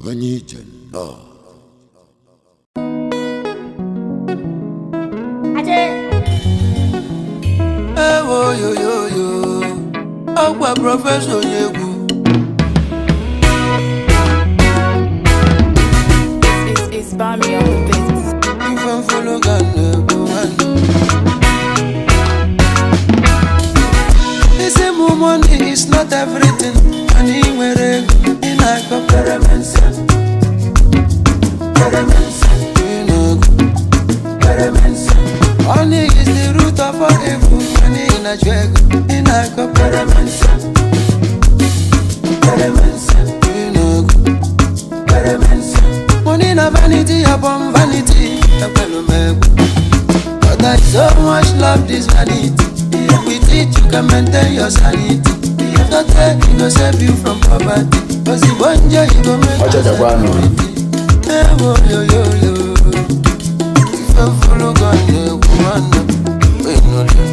Anijana. Ewo yo yo yo, Agba Professor Yegu. It's Bami on the beat. If I'm follow Ghana, they say more money is not everything. And he wear a in like a parabensa. Money is the root of all evil. Money in a drag, in like a parabensa. Money na vanity upon vanity. But there is so much love, this vanity. With it you can maintain your sanity. If not there, it go save you from poverty. Cause if one day you go make a sanity. Yo yo yo. If I follow God, you go wait no day.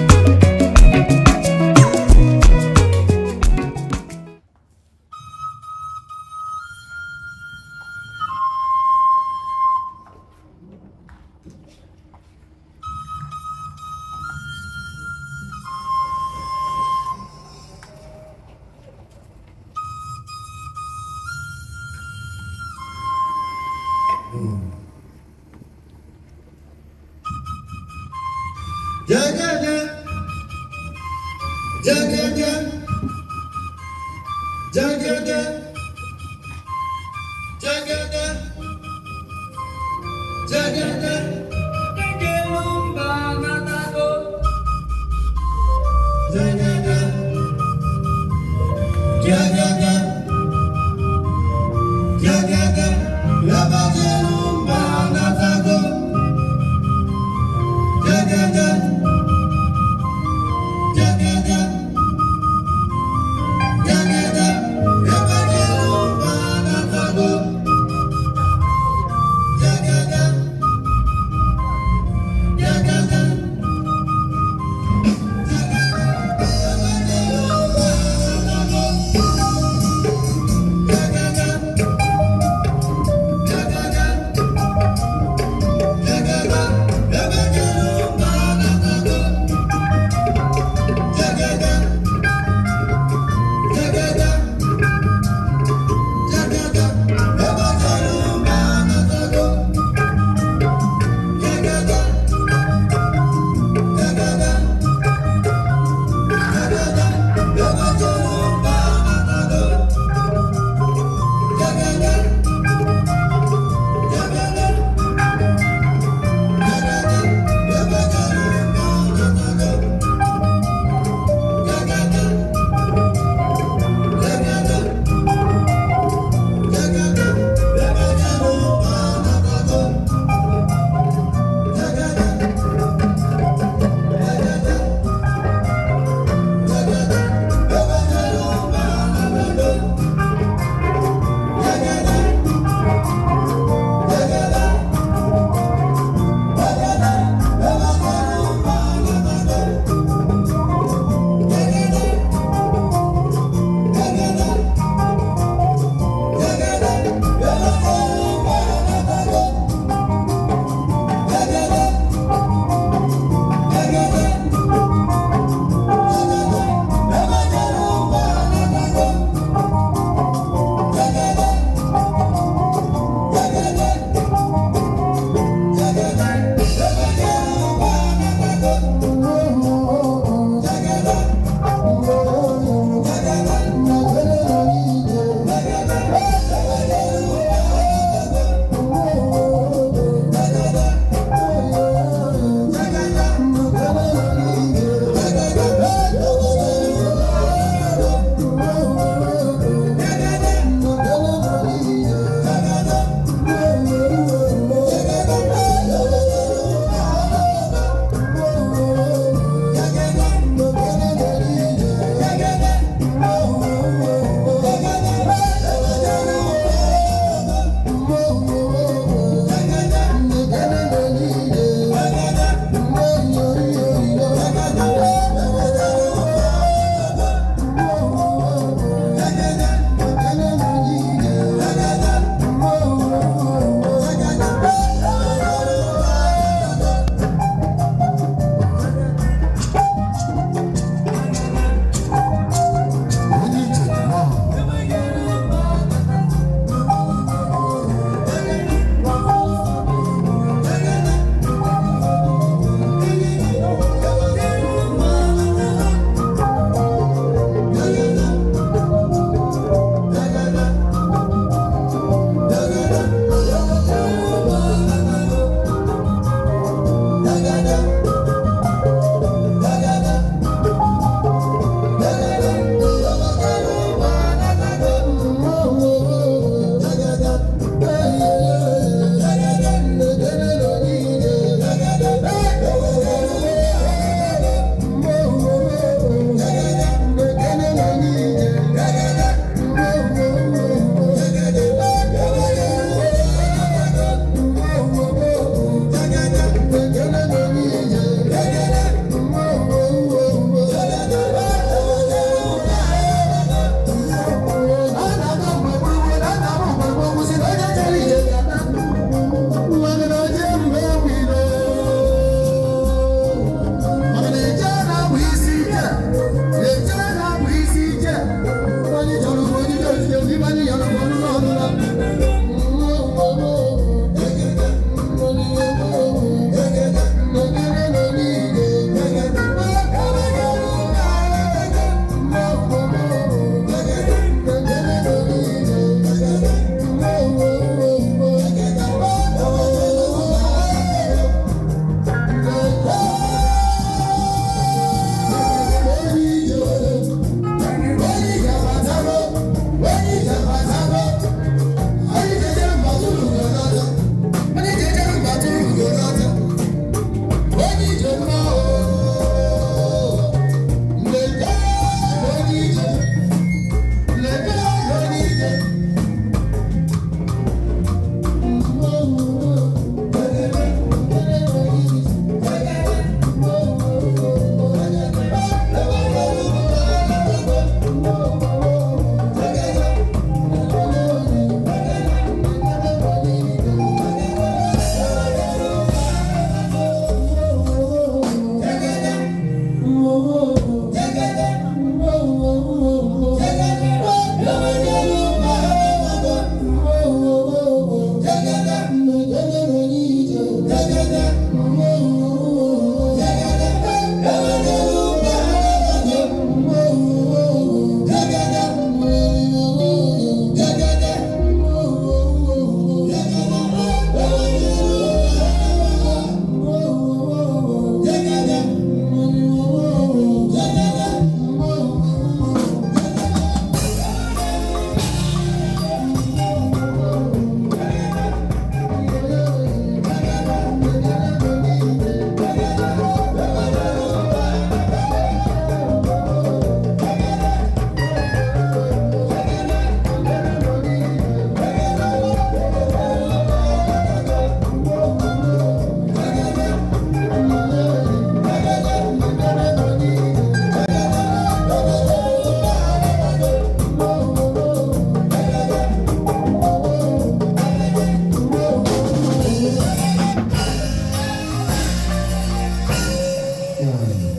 Nation.